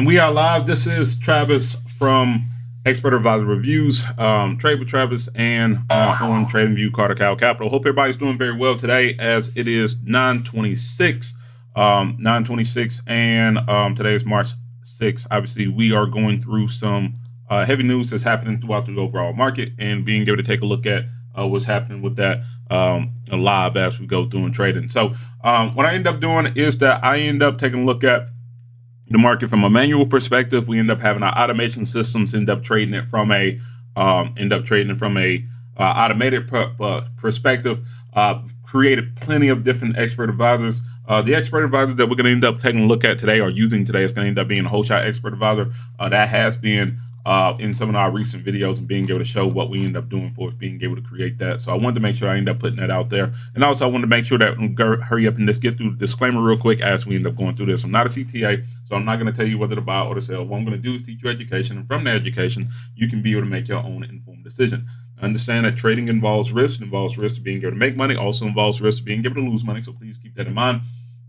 And we are live. This is Travis from Expert Advisor Reviews, Trade with Travis, and on TradingView CarterCal Capital. Hope everybody's doing very well today, as it is 9/26, and today is March 6th. Obviously, we are going through some heavy news that's happening throughout the overall market, and being able to take a look at what's happening with that live as we go through and trading. So what I end up doing is that I end up taking a look at the market from a manual perspective. We end up having our automation systems end up trading it from a automated perspective. Created plenty of different expert advisors. The expert advisor that we're going to end up taking a look at today or using today is going to end up being a Holeshot expert advisor. That has been in some of our recent videos, and being able to show what we end up doing for being able to create that. So I wanted to make sure I end up putting that out there. And also I wanted to make sure that we hurry up and just get through the disclaimer real quick as we end up going through this. I'm not a CTA, so I'm not going to tell you whether to buy or to sell. What I'm going to do is teach you education, and from that education, you can be able to make your own informed decision. Understand that trading involves risk. It involves risk of being able to make money, also involves risk of being able to lose money. So please keep that in mind.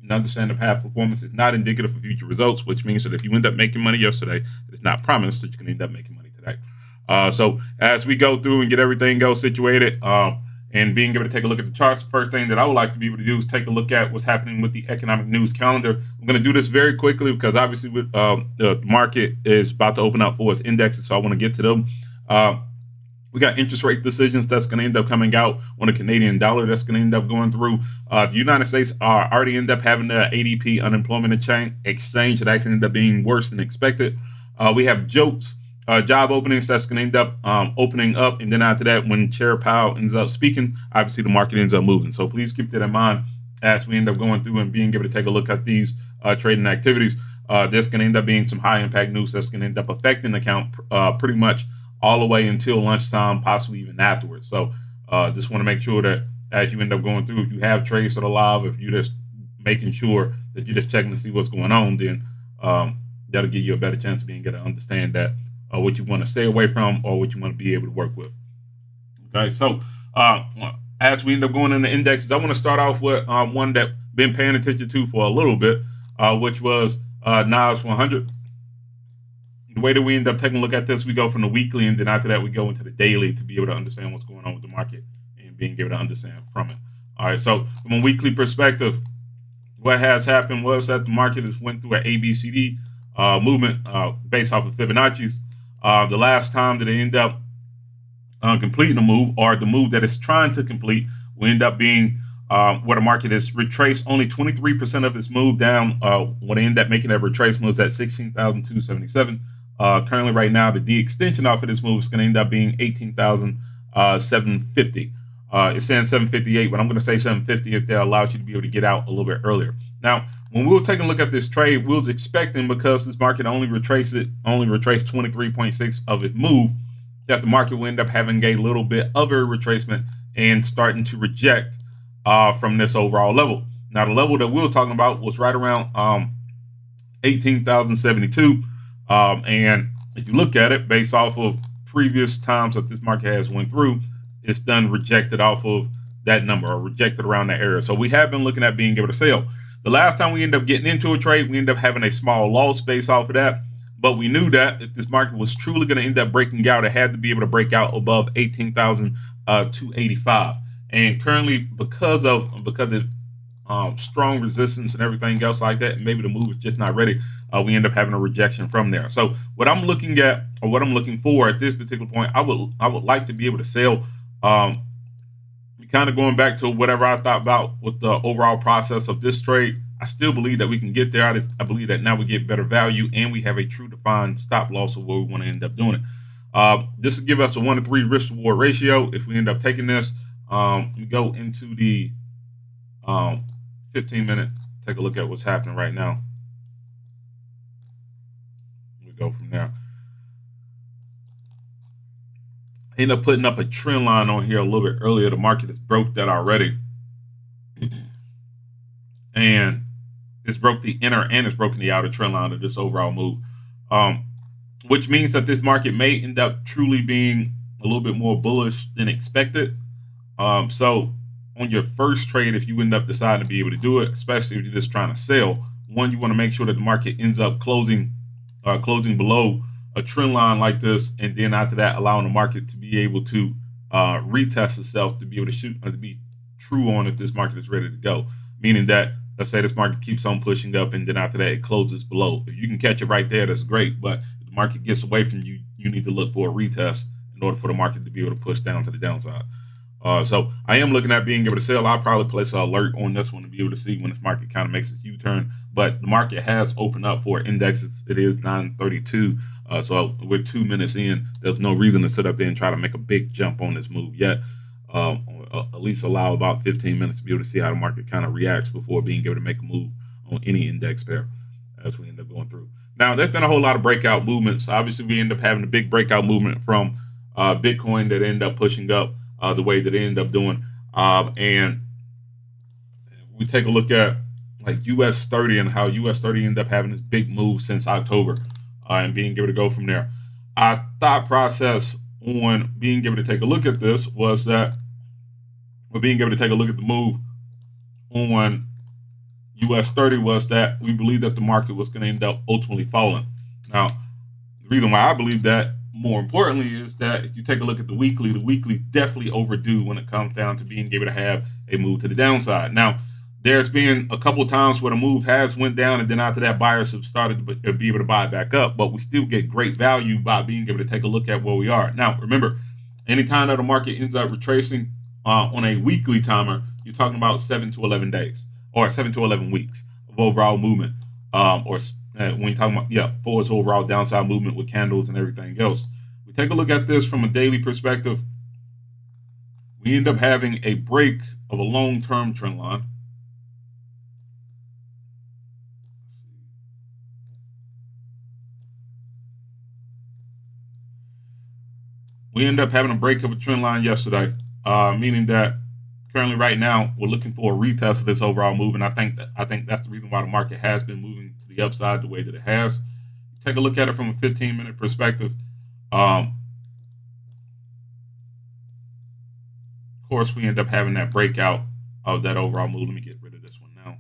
And understand that past performance is not indicative of future results, which means that if you end up making money yesterday, it's not promised that you can end up making money today. So as we go through and get everything situated, and being able to take a look at the charts, the first thing that I would like to be able to do is take a look at what's happening with the economic news calendar. I'm going to do this very quickly because obviously with, the market is about to open up for its indexes, so I want to get to them. We got interest rate decisions that's going to end up coming out on the Canadian dollar that's going to end up going through. The United States already end up having the ADP unemployment exchange that actually ended up being worse than expected. We have JOLTS job openings that's going to end up opening up. And then after that, when Chair Powell ends up speaking, obviously the market ends up moving. So please keep that in mind as we end up going through and being able to take a look at these trading activities. There's going to end up being some high impact news that's going to end up affecting the account pretty much all the way until lunchtime, possibly even afterwards. So just want to make sure that as you end up going through, if you have trades that are live, if you're just making sure that you're just checking to see what's going on, then that'll give you a better chance of being able to understand that what you want to stay away from or what you want to be able to work with. Okay, so as we end up going in the indexes, I want to start off with one that I've been paying attention to for a little bit, which was NAS 100. The way that we end up taking a look at this, we go from the weekly, and then after that, we go into the daily to be able to understand what's going on with the market and being able to understand from it. All right, so from a weekly perspective, what has happened was that the market has went through an ABCD movement based off of Fibonacci's. The last time that they end up completing a move, or the move that it's trying to complete, will end up being where the market is retraced only 23% of its move down. When they end up making that retracement was at 16,277. Currently, right now, the D extension off of this move is going to end up being 18,750. It's saying 758, but I'm going to say 750 if that allows you to be able to get out a little bit earlier. Now, when we were taking a look at this trade, we was expecting, because this market only retraced 23.6 of its move, that the market will end up having a little bit of a retracement and starting to reject from this overall level. Now, the level that we were talking about was right around 18,072. And if you look at it based off of previous times that this market has went through, it's done rejected off of that number, or rejected around that area. So we have been looking at being able to sell. The last time we end up getting into a trade, we end up having a small loss based off of that. But we knew that if this market was truly going to end up breaking out, it had to be able to break out above 18,285. And currently, because of strong resistance and everything else like that, maybe the move is just not ready, we end up having a rejection from there. So what I'm looking at, or what I'm looking for at this particular point, I would like to be able to sell. Kind of going back to whatever I thought about with the overall process of this trade, I still believe that we can get there. I believe that now we get better value, and we have a true defined stop loss of where we want to end up doing it. This will give us a 1-to-3 risk reward ratio. If we end up taking this, we go into the 15-minute, take a look at what's happening right now. We go from there. I ended up putting up a trend line on here a little bit earlier. The market has broke that already. And it's broke the inner and it's broken the outer trend line of this overall move. Which means that this market may end up truly being a little bit more bullish than expected. So on your first trade, if you end up deciding to be able to do it, especially if you're just trying to sell, one, you want to make sure that the market ends up closing closing below a trend line like this, and then after that, allowing the market to be able to retest itself to be able to shoot or to be true on if this market is ready to go. Meaning that, let's say this market keeps on pushing up, and then after that, it closes below. If you can catch it right there, that's great. But if the market gets away from you, you need to look for a retest in order for the market to be able to push down to the downside. So I am looking at being able to sell. I'll probably place an alert on this one to be able to see when this market kind of makes its U-turn. But the market has opened up for indexes. It is 932. So we're 2 minutes in. There's no reason to sit up there and try to make a big jump on this move yet. At least allow about 15 minutes to be able to see how the market kind of reacts before being able to make a move on any index pair as we end up going through. Now, there's been a whole lot of breakout movements. Obviously, we end up having a big breakout movement from Bitcoin that ended up pushing up the way that it ended up doing. And we take a look at like US 30 and how US 30 ended up having this big move since October and being able to go from there. Our thought process on being able to take a look at this was that we're being able to take a look at the move on US 30 was that we believe that the market was going to end up ultimately falling. Now, the reason why I believe that, more importantly, is that if you take a look at the weekly definitely overdue when it comes down to being able to have a move to the downside. Now, there's been a couple of times where the move has went down, and then after that, buyers have started to be able to buy back up, but we still get great value by being able to take a look at where we are. Now, remember, anytime that the market ends up retracing on a weekly timer, you're talking about 7 to 11 days or 7 to 11 weeks of overall movement, or when you're talking about, for its overall downside movement with candles and everything else. We take a look at this from a daily perspective. We end up having a break of a long-term trend line. We end up having a break of a trend line yesterday, meaning that currently right now we're looking for a retest of this overall move, and I think that's the reason why the market has been moving to the upside the way that it has. Take a look at it from a 15-minute perspective. Of course, we end up having that breakout of that overall move. Let me get rid of this one now.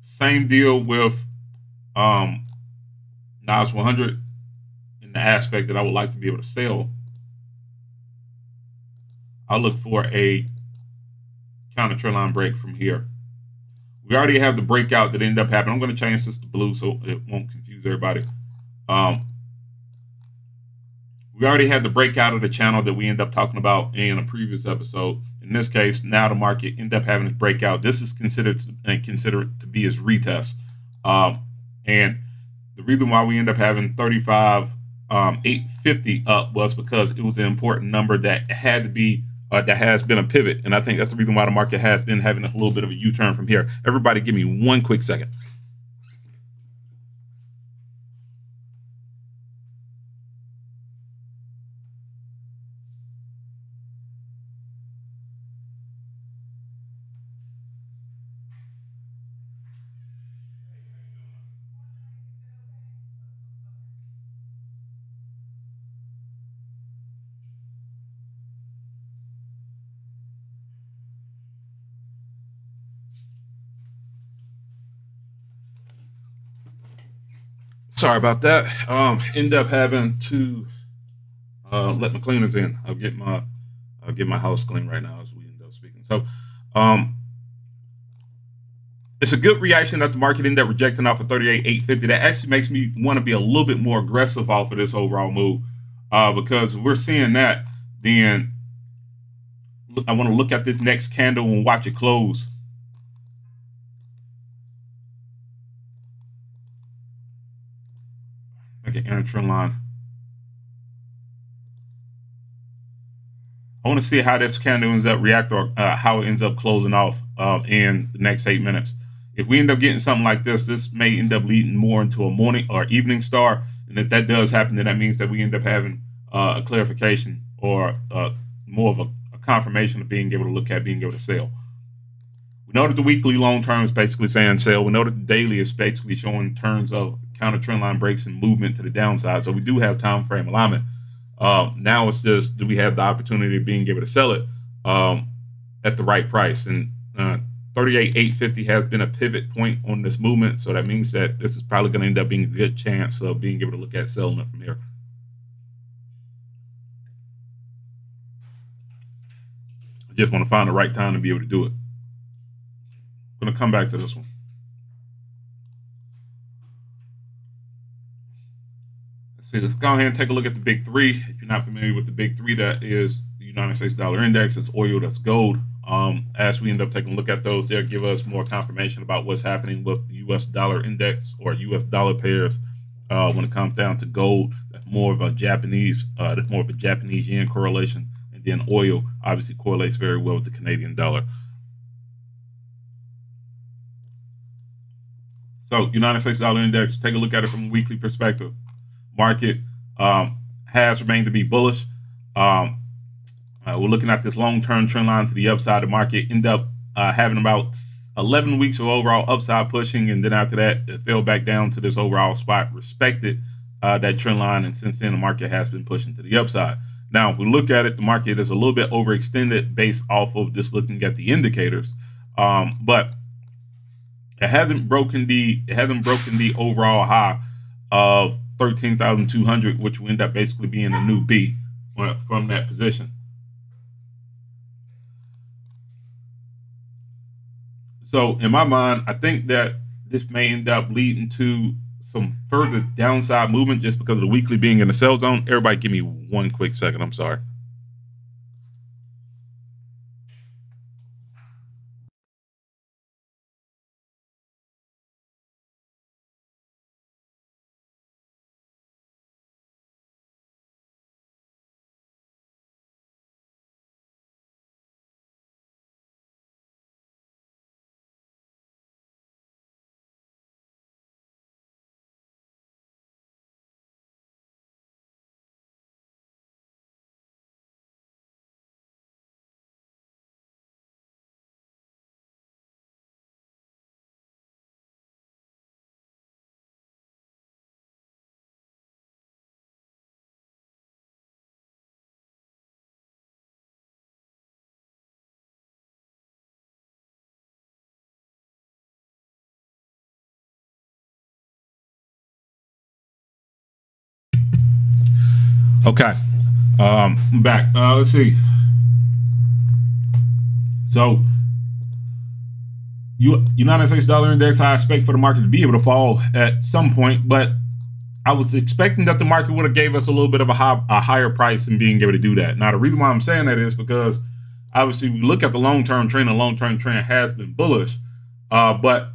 Same deal with NAS 100. The aspect that I would like to be able to sell, I'll look for a counter trend line break from here. We already have the breakout that ended up happening. I'm going to change this to blue so it won't confuse everybody. We already had the breakout of the channel that we end up talking about in a previous episode. In this case, now the market ended up having this breakout. This is considered to be as retest. And the reason why we end up having 850 up was because it was an important number that had to be that has been a pivot, and I think that's the reason why the market has been having a little bit of a U-turn from here. Everybody give me one quick second. Sorry about that. End up having to let my cleaners in. I'll get my house clean right now as we end up speaking. So it's a good reaction that the market ended up rejecting off of 38,850. That actually makes me want to be a little bit more aggressive off of this overall move because we're seeing that. Then I want to look at this next candle and watch it close. Like an inner trend line. I want to see how this candle ends up reacting or how it ends up closing off in the next 8 minutes. If we end up getting something like this, this may end up leading more into a morning or evening star. And if that does happen, then that means that we end up having a clarification or more of a confirmation of being able to look at being able to sell. We know that the weekly long term is basically saying sell. We know that the daily is basically showing turns of counter trend line breaks and movement to the downside. So we do have time frame alignment. Now it's just, do we have the opportunity of being able to sell it at the right price? And 38,850 has been a pivot point on this movement, so that means that this is probably going to end up being a good chance of being able to look at selling it from here. I just want to find the right time to be able to do it. I'm going to come back to this one. So let's go ahead and take a look at the big three. If you're not familiar with the big three, that is the United States dollar index, that's oil, that's gold. As we end up taking a look at those, they'll give us more confirmation about what's happening with the US dollar index or US dollar pairs. When it comes down to gold, that's more of a Japanese yen correlation, and then oil obviously correlates very well with the Canadian dollar. So United States dollar index, take a look at it from a weekly perspective. Market has remained to be bullish. We're looking at this long-term trend line to the upside. The market ended up having about 11 weeks of overall upside pushing, and then after that, it fell back down to this overall spot, respected that trend line, and since then, the market has been pushing to the upside. Now, if we look at it, the market is a little bit overextended based off of just looking at the indicators, but it hasn't broken the overall high of 13,200, which will end up basically being a new B from that position. So in my mind, I think that this may end up leading to some further downside movement just because of the weekly being in the sell zone. Everybody give me one quick second. I'm sorry. Okay, I'm back. Let's see. So, United States dollar index, I expect for the market to be able to fall at some point, but I was expecting that the market would have gave us a little bit of a higher price in being able to do that. Now, the reason why I'm saying that is because obviously we look at the long-term trend. The long-term trend has been bullish, but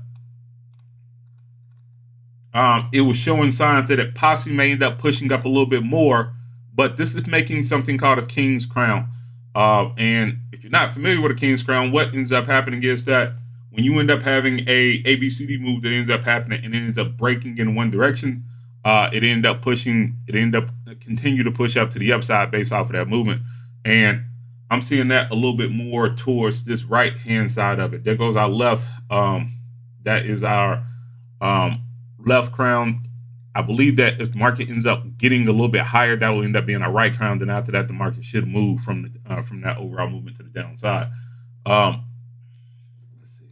it was showing signs that it possibly may end up pushing up a little bit more. But this is making something called a King's Crown. And if you're not familiar with a King's Crown, what ends up happening is that when you end up having a ABCD move that ends up happening and ends up breaking in one direction, it end up continue to push up to the upside based off of that movement. And I'm seeing that a little bit more towards this right hand side of it. There goes our left. That is our left crown. I believe that if the market ends up getting a little bit higher, that will end up being our right crown. Then after that, the market should move from that overall movement to the downside. Let's see.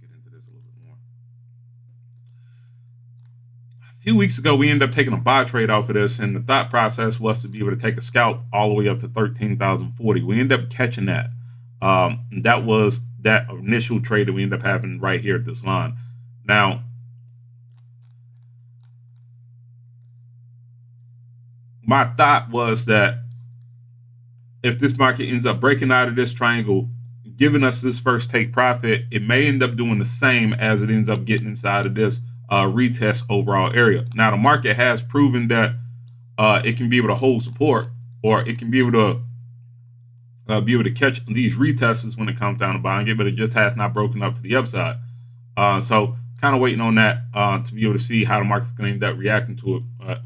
Get into this a little bit more. A few weeks ago, we ended up taking a buy trade off of this, and the thought process was to be able to take a scalp all the way up to 13,040. We ended up catching that. That was that initial trade that we ended up having right here at this line. Now, my thought was that if this market ends up breaking out of this triangle, giving us this first take profit, it may end up doing the same as it ends up getting inside of this retest overall area. Now, the market has proven that it can be able to hold support, or it can be able to catch these retests when it comes down to buying it, but it just has not broken up to the upside. So kind of waiting on that to be able to see how the market's going to end up reacting to it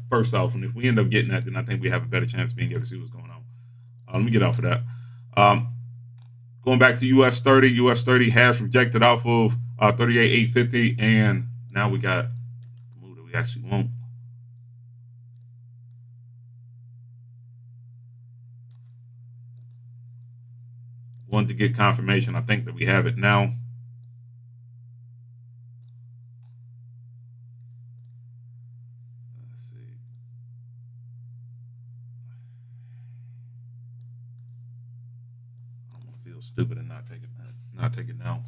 first off. And if we end up getting that, then I think we have a better chance of being able to see what's going on. Let me get off of that. Going back to US 30, US 30 has rejected off of 38,850, and now we got the move that we actually want. wanted to get confirmation. I think that we have it now. Let's see. I don't want to feel stupid and not take it. Not take it now.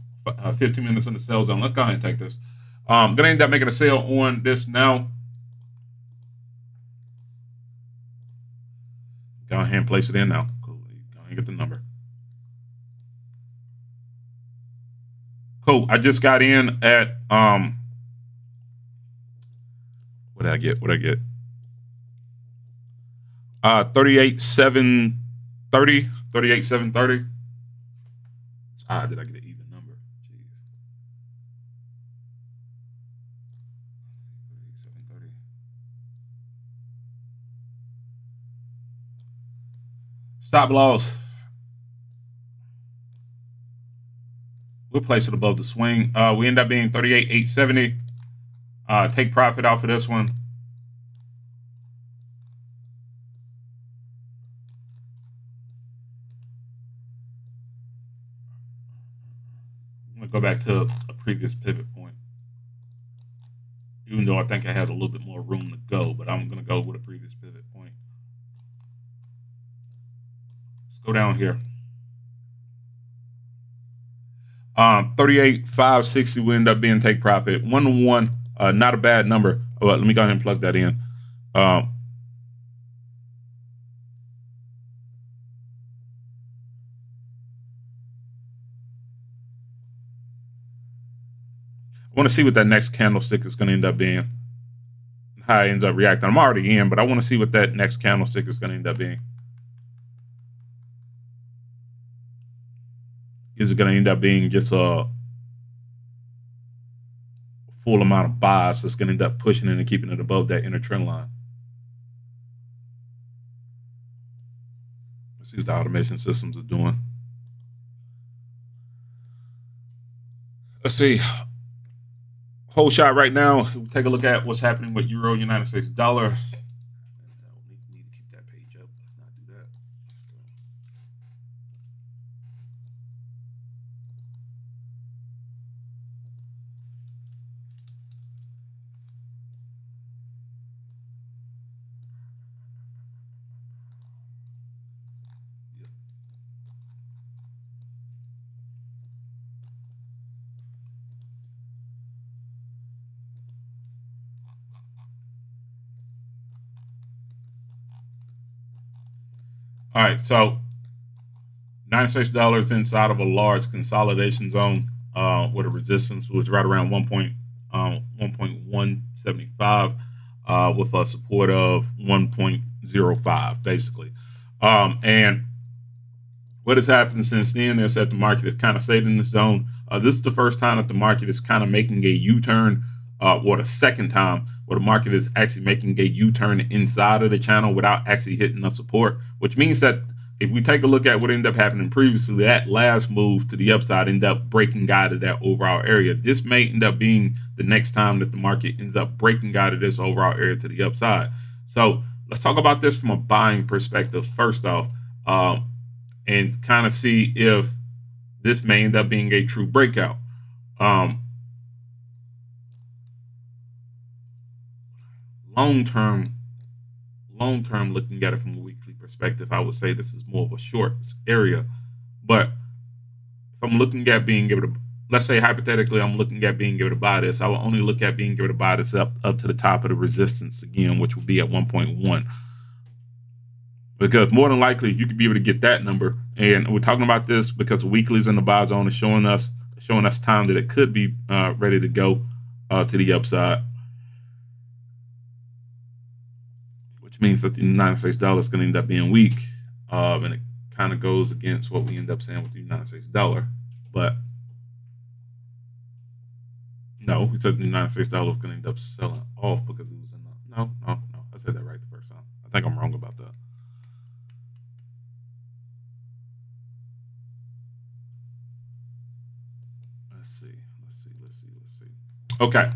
15 minutes in the sell zone. Let's go ahead and take this. I'm gonna end up making a sale on this now. Go ahead and place it in now. Cool. Go ahead and get the number. Cool. I just got in at what did I get? What did I get? 38,730. 38,730. Did I get an even number? Jeez. 38,730. Stop loss. We'll place it above the swing. We end up being 38,870. Take profit off of this one. I'm gonna go back to a previous pivot point. Even though I think I had a little bit more room to go, but I'm gonna go with a previous pivot point. Let's go down here. 38,560 will end up being take profit. 1-to-1, not a bad number. Well, let me go ahead and plug that in. I want to see what that next candlestick is going to end up being. How it ends up reacting. I'm already in, but I want to see what that next candlestick is going to end up being. Is it going to end up being just a full amount of buys that's going to end up pushing it and keeping it above that inner trend line? Let's see what the automation systems are doing. Let's see. Whole shot right now. We'll take a look at what's happening with Euro, United States dollar. Need to keep that page up. Let's not do that. All right, so United States dollar is inside of a large consolidation zone with a resistance was right around 1.175 with a support of 1.05 basically. And what has happened since then is that the market has kind of stayed in the zone. This is the first time that the market is kind of making a U-turn, or the second time where the market is actually making a U-turn inside of the channel without actually hitting the support, which means that if we take a look at what ended up happening previously, that last move to the upside ended up breaking out of that overall area. This may end up being the next time that the market ends up breaking out of this overall area to the upside. So let's talk about this from a buying perspective first off, and kind of see if this may end up being a true breakout. Long term, looking at it from a weekly perspective, I would say this is more of a short area. But if I'm looking at being able to, let's say hypothetically, I'm looking at being able to buy this, I will only look at being able to buy this up to the top of the resistance again, which will be at 1.1. Because more than likely, you could be able to get that number. And we're talking about this because the weeklies in the buy zone is showing us time that it could be ready to go to the upside. Which means that the United States dollar is going to end up being weak. And it kind of goes against what we end up saying with the United States dollar. But no, we said the United States dollar was going to end up selling off because it was in the, no. I said that right the first time. I think I'm wrong about that. Let's see. Okay.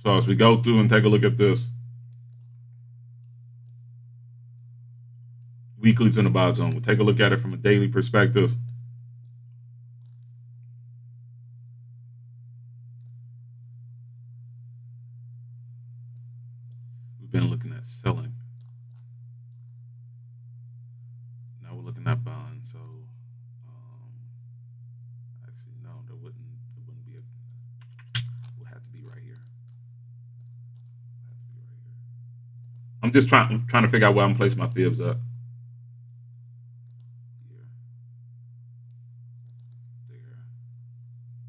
So as we go through and take a look at this, Weekly's in the buy zone. We'll take a look at it from a daily perspective. We've been looking at selling. Now we're looking at buying. So actually, no, there wouldn't be a. We'll have to be right here. I'm just trying to figure out where I'm placing my fibs at.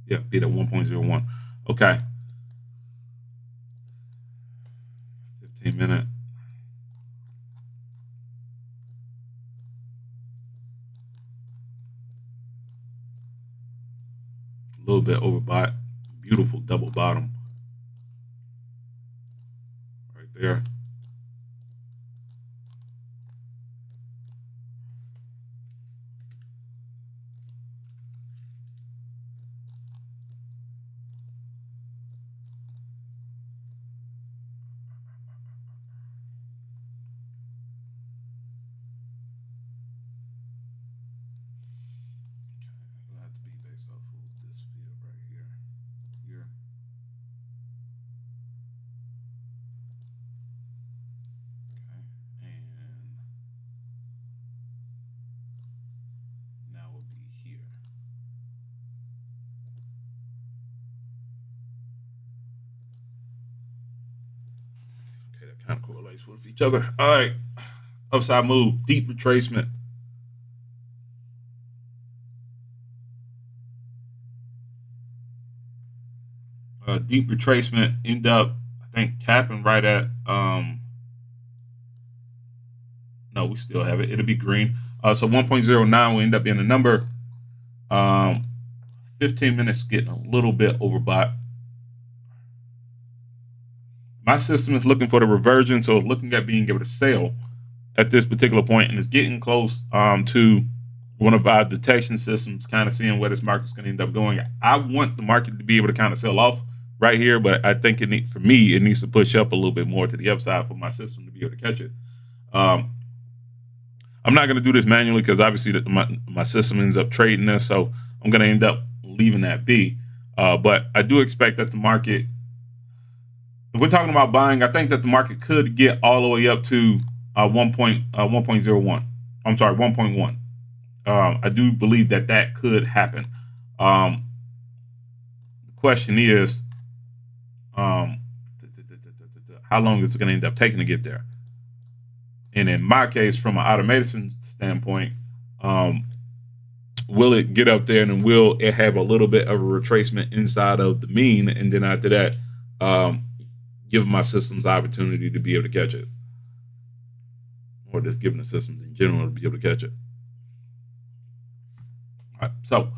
Yeah, be at 1.01. Okay. 15 minute. A little bit overbought. Beautiful double bottom. Right there. Kind of correlates with each other. All right. Upside move. Deep retracement. Deep retracement. End up, I think, tapping right at. No, we still have it. It'll be green. So 1.09 will end up being a number. 15 minutes getting a little bit overbought. My system is looking for the reversion, so looking at being able to sell at this particular point, and it's getting close to one of our detection systems, kind of seeing where this market's going to end up going. I want the market to be able to kind of sell off right here, but I think for me, it needs to push up a little bit more to the upside for my system to be able to catch it. I'm not going to do this manually because obviously my system ends up trading this, so I'm going to end up leaving that be. But I do expect that the market, if we're talking about buying, I think that the market could get all the way up to 1.01. I'm sorry, 1.1. I do believe that could happen. The question is, how long is it going to end up taking to get there? And in my case, from an automation standpoint, will it get up there and will it have a little bit of a retracement inside of the mean? And then after that, give my systems the opportunity to be able to catch it. Or just giving the systems in general to be able to catch it. All right, so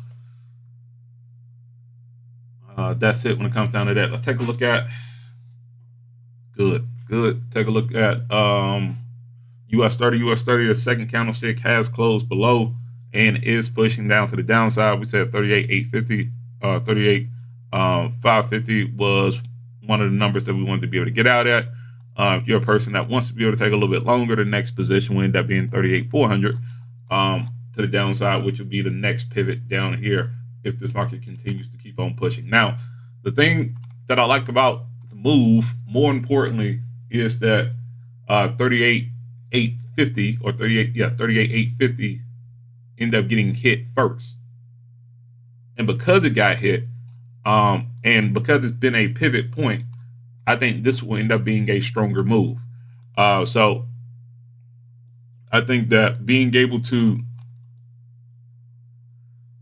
that's it when it comes down to that. Let's take a look at good. Take a look at US 30. The second candlestick has closed below and is pushing down to the downside. We said 38,850, 38,550 was one of the numbers that we wanted to be able to get out at. If you're a person that wants to be able to take a little bit longer, the next position will end up being 38,400 to the downside, which will be the next pivot down here if this market continues to keep on pushing. Now, the thing that I like about the move, more importantly, is that 38,850 or 38,850 end up getting hit first. And because it got hit, and because it's been a pivot point, I think this will end up being a stronger move. So I think that being able to,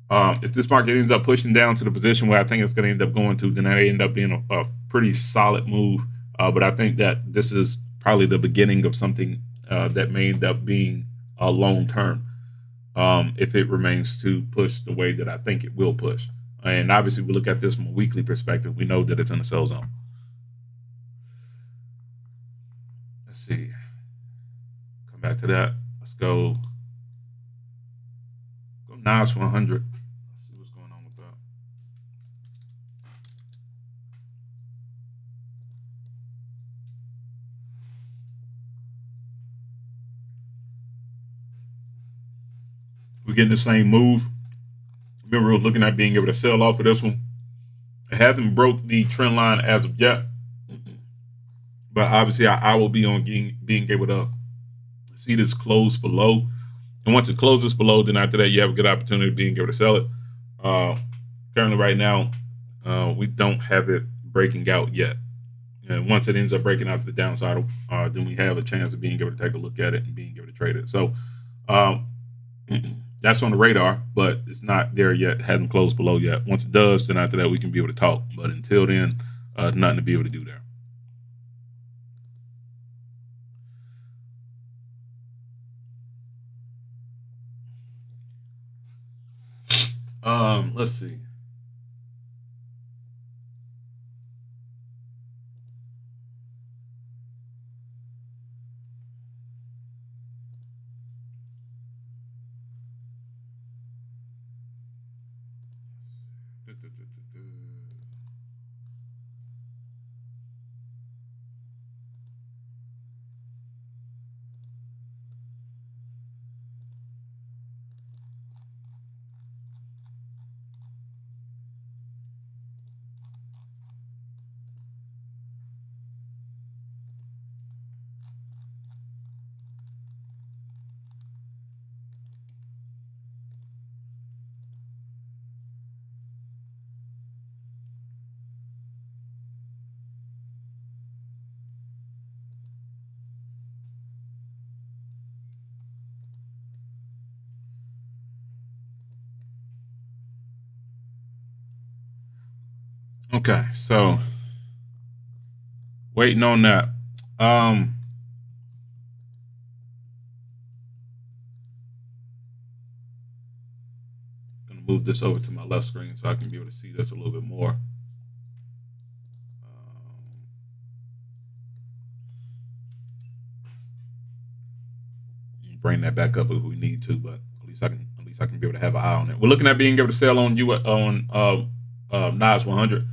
if this market ends up pushing down to the position where I think it's going to end up going to, then that end up being a pretty solid move. But I think that this is probably the beginning of something that may end up being long term if it remains to push the way that I think it will push. And obviously, we look at this from a weekly perspective. We know that it's in the sell zone. Let's see. Come back to that. Let's go. Go NAS 100. Let's see what's going on with that. We're getting the same move. Remember, we were looking at being able to sell off of this one. It hasn't broke the trend line as of yet, but obviously I will be on being able to see this close below. And once it closes below, then after that, you have a good opportunity of being able to sell it. Currently, right now, we don't have it breaking out yet. And once it ends up breaking out to the downside, then we have a chance of being able to take a look at it and being able to trade it. So that's on the radar, but it's not there yet. It hasn't closed below yet. Once it does, then after that, we can be able to talk. But until then, nothing to be able to do there. Let's see. Okay, so waiting on that. Gonna move this over to my left screen so I can be able to see this a little bit more. Bring that back up if we need to, but at least I can be able to have an eye on it. We're looking at being able to sell on NAS 100.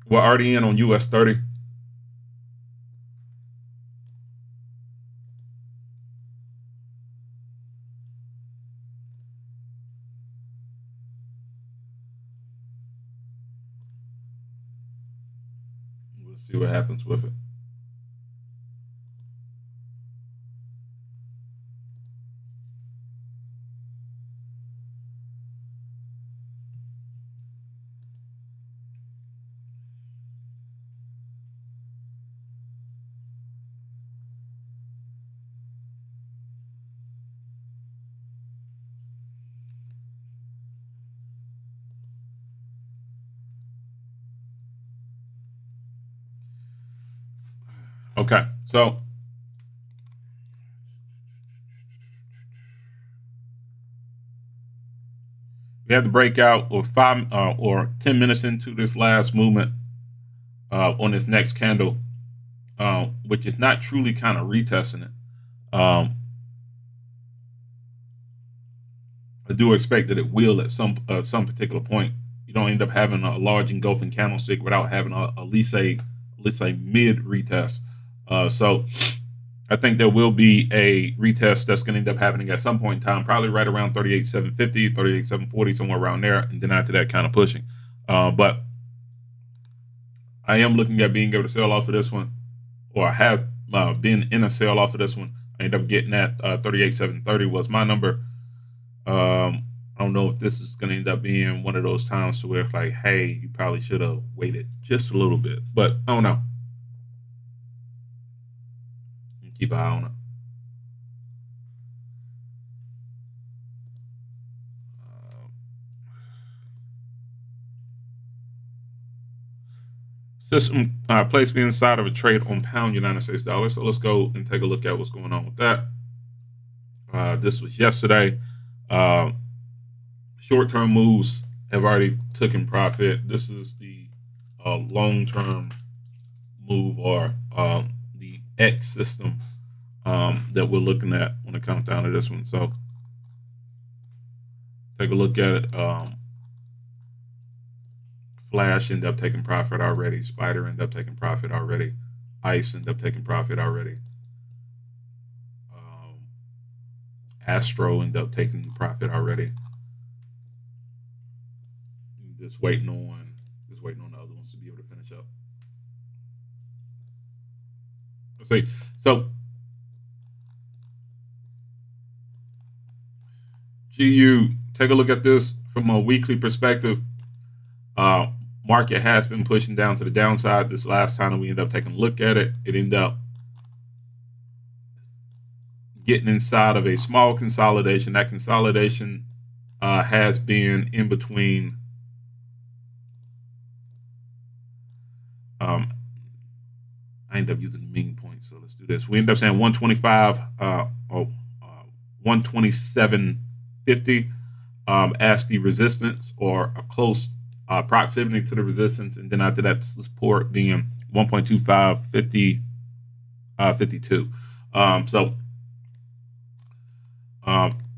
We're already in on US 30. We'll see what happens with it. Okay, so we have the breakout or 5 or 10 minutes into this last movement on this next candle, which is not truly kind of retesting it. I do expect that it will at some particular point. You don't end up having a large engulfing candlestick without having at least a mid retest. So I think there will be a retest that's going to end up happening at some point in time, probably right around 38,750, 38,740, somewhere around there, and then after that, kind of pushing. But I am looking at being able to sell off of this one, or I have been in a sell off of this one. I ended up getting at 38,730 was my number. I don't know if this is going to end up being one of those times to where it's like, hey, you probably should have waited just a little bit, but I don't know. Keep an eye on it. System placed me inside of a trade on pound United States dollar. So let's go and take a look at what's going on with that. This was yesterday. Short-term moves have already taken profit. This is the long-term move, or the X system that we're looking at when it comes down to this one. So take a look at it. Flash ended up taking profit already. Spider ended up taking profit already. Ice ended up taking profit already. Astro ended up taking the profit already. Just waiting on the other ones to be able to finish up. Let's see. So GU, take a look at this from a weekly perspective. Market has been pushing down to the downside. This last time that we ended up taking a look at it, it ended up getting inside of a small consolidation. That consolidation has been in between I end up using the mean point, so let's do this. We end up saying 125 127.50 as the resistance, or a close proximity to the resistance, and then after that support being 1.2552.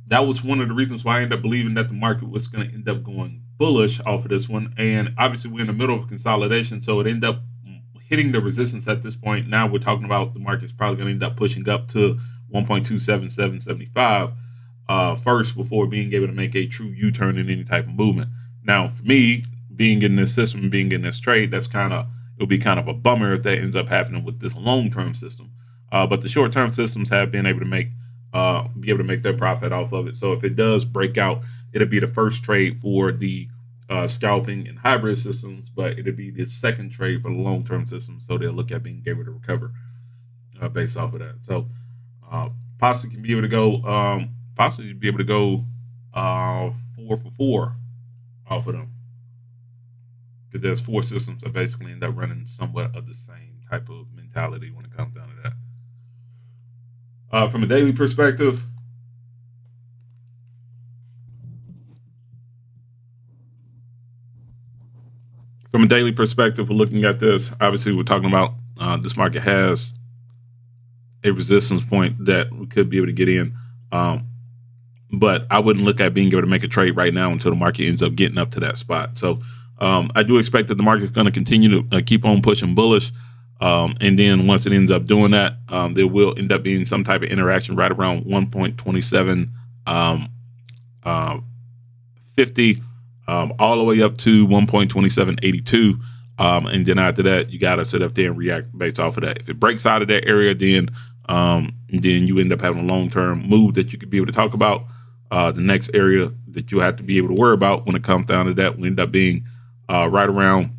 That was one of the reasons why I ended up believing that the market was going to end up going bullish off of this one. And obviously we're in the middle of consolidation, so it ended up hitting the resistance at this point. Now we're talking about the market's probably going to end up pushing up to 1.27775 first before being able to make a true U-turn in any type of movement. Now, for me, being in this system, being in this trade, it'll be kind of a bummer if that ends up happening with this long-term system. But the short-term systems have been able to make their profit off of it. So if it does break out, it'll be the first trade for the scalping and hybrid systems, but it'll be the second trade for the long-term systems. So they'll look at being able to recover based off of that. So possibly can be able to go, 4 for 4 off of them, because there's 4 systems that basically end up running somewhat of the same type of mentality when it comes down to that. From a daily perspective, we're looking at this. Obviously, we're talking about this market has a resistance point that we could be able to get in. But I wouldn't look at being able to make a trade right now until the market ends up getting up to that spot. So I do expect that the market's going to continue to keep on pushing bullish. And then once it ends up doing that, there will end up being some type of interaction right around 1.2750 all the way up to 1.2782. And then after that, you got to sit up there and react based off of that. If it breaks out of that area, then you end up having a long-term move that you could be able to talk about. The next area that you have to be able to worry about when it comes down to that will end up being right around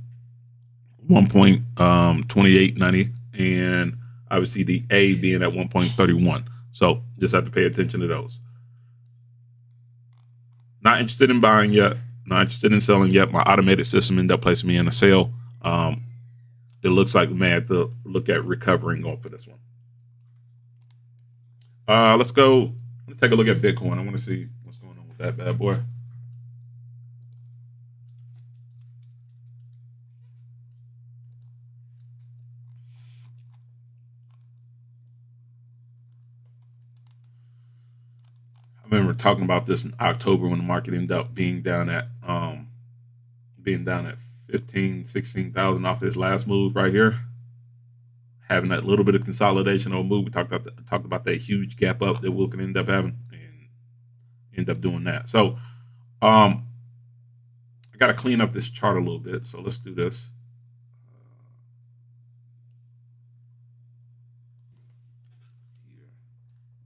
1.2890, and obviously the A being at 1.31. So just have to pay attention to those. Not interested in buying yet. Not interested in selling yet. My automated system ended up placing me in a sale. It looks like we may have to look at recovering off of this one. Let's go. Let's take a look at Bitcoin. I want to see what's going on with that bad boy. I remember talking about this in October when the market ended up being down at 16,000 off this last move right here, having that little bit of consolidation or move. We talked about that huge gap up that we can end up having and end up doing that. So I got to clean up this chart a little bit. So let's do this.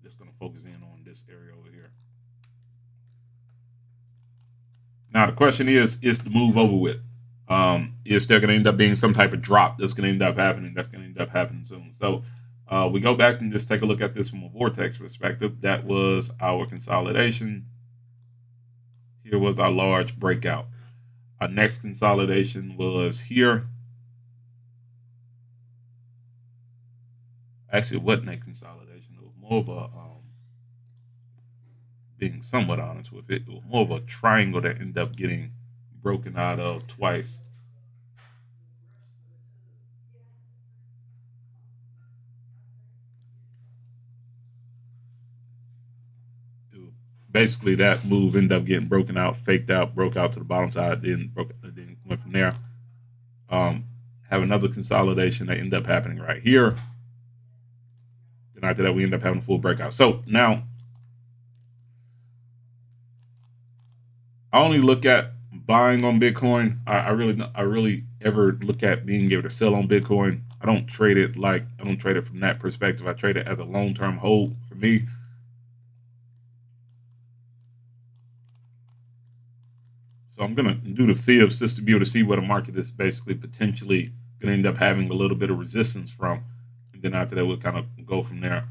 Just going to focus in on this area over here. Now the question is the move over with? Is there going to end up being some type of drop that's going to end up happening? That's going to end up happening soon. So we go back and just take a look at this from a vortex perspective. That was our consolidation. Here was our large breakout. Our next consolidation was here. Actually, it wasn't a consolidation. It was more of a, being somewhat honest with it, it was more of a triangle that ended up getting broken out of twice. Basically, that move ended up getting broken out, faked out, broke out to the bottom side, then went from there. Have another consolidation that ended up happening right here. Then after that, we end up having a full breakout. So now I only look at buying on Bitcoin. I really ever look at being able to sell on Bitcoin. I don't trade it from that perspective. I trade it as a long-term hold for me. So I'm gonna do the fibs just to be able to see where the market is basically potentially gonna end up having a little bit of resistance from, and then after that we'll kind of go from there.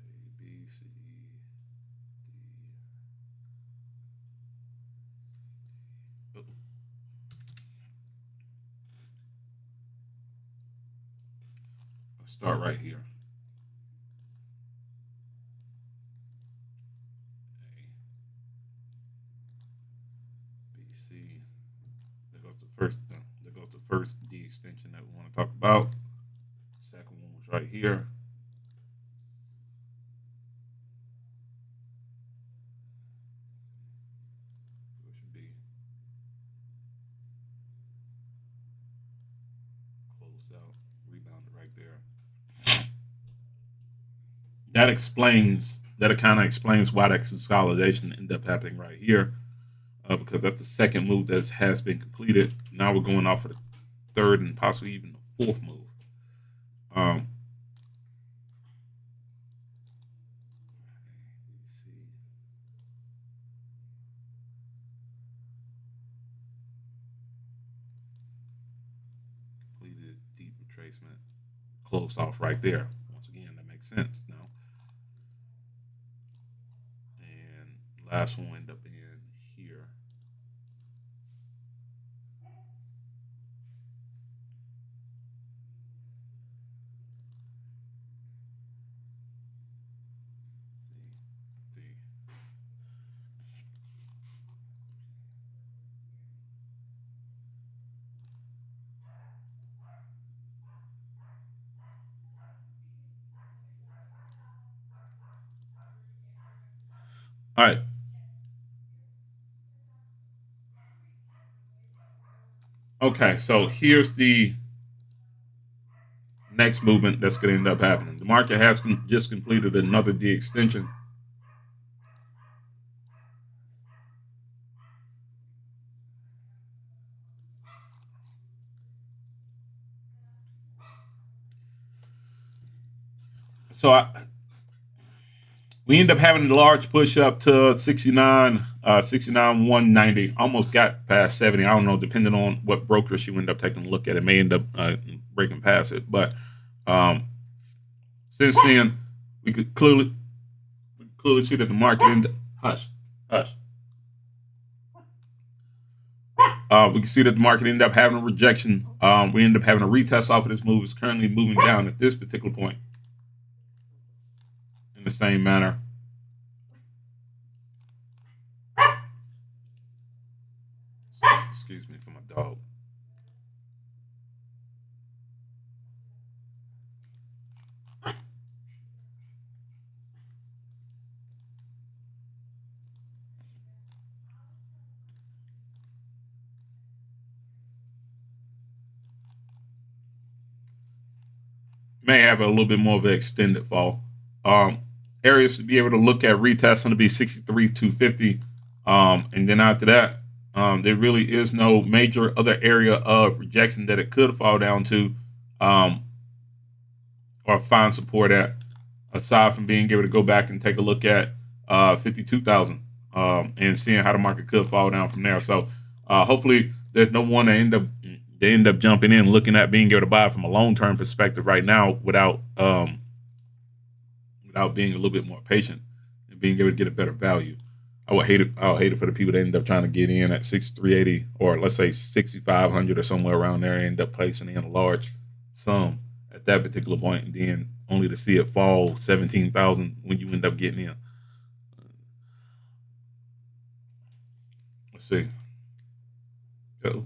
A, B, C, D. Let's start right here. A, B, C. There goes the first. There goes the first D extension that we want to talk about. Second one was right here. So it should be closed out, rebounded right there. That explains. That kind of explains why that consolidation ended up happening right here. Because that's the second move that has been completed. Now we're going off of the third and possibly even the fourth move. Completed deep retracement, closed off right there. Once again, that makes sense now. And last one will end up in here. All right. Okay, so here's the next movement that's going to end up happening. The market has just completed another D extension. So we end up having a large push up to 69, 190. Almost got past 70. I don't know, depending on what brokers you end up taking a look at. It may end up breaking past it. But since then, we could clearly see that the market hush. We can see that the market ended up having a rejection. We end up having a retest off of this move. It's currently moving down at this particular point in the same manner. Excuse me for my dog. May have a little bit more of an extended fall. Areas to be able to look at retest going to be 63,250. And then after that, there really is no major other area of rejection that it could fall down to or find support at, aside from being able to go back and take a look at 52,000 and seeing how the market could fall down from there. So hopefully there's no one that end up jumping in, looking at being able to buy from a long-term perspective right now without being a little bit more patient and being able to get a better value. I would hate it for the people that end up trying to get in at 6,380 or let's say 6,500 or somewhere around there and end up placing in a large sum at that particular point, and then only to see it fall 17,000 when you end up getting in. Let's see. Go.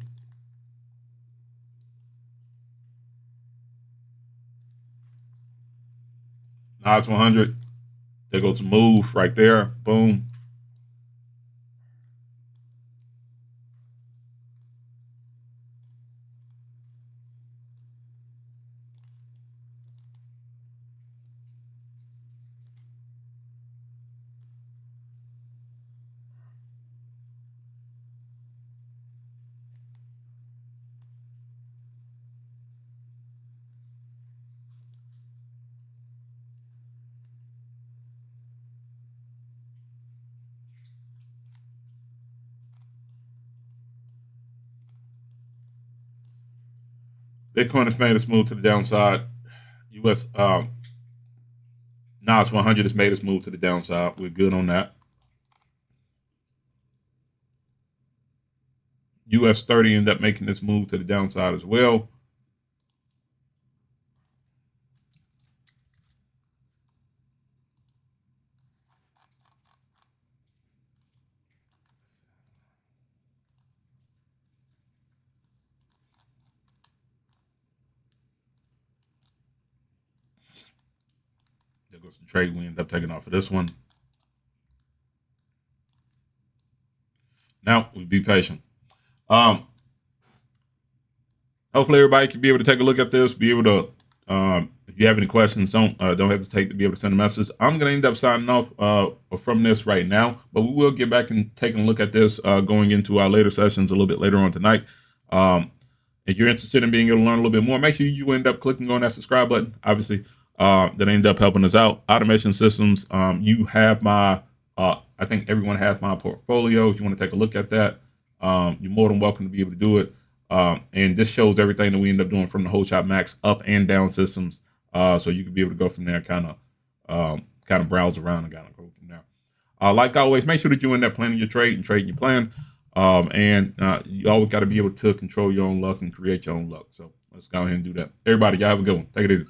Now it's 100. There goes a move right there. Boom. Bitcoin has made us move to the downside. US Nas 100 has made us move to the downside. We're good on that. US 30 ended up making this move to the downside as well. There goes the trade we end up taking off of this one. Now we be patient. Hopefully everybody can be able to take a look at this, be able to, if you have any questions, don't hesitate to be able to send a message. I'm going to end up signing off from this right now, but we will get back and taking a look at this going into our later sessions a little bit later on tonight. If you're interested in being able to learn a little bit more, make sure you end up clicking on that subscribe button. Obviously, that end up helping us out. Automation Systems, you have my, I think everyone has my portfolio. If you want to take a look at that, you're more than welcome to be able to do it. And this shows everything that we end up doing from the Holeshot Max up and down systems. So you can be able to go from there, kind of browse around and kind of go from there. Like always, make sure that you end up planning your trade and trading your plan. And you always got to be able to control your own luck and create your own luck. So let's go ahead and do that. Everybody, y'all have a good one. Take it easy.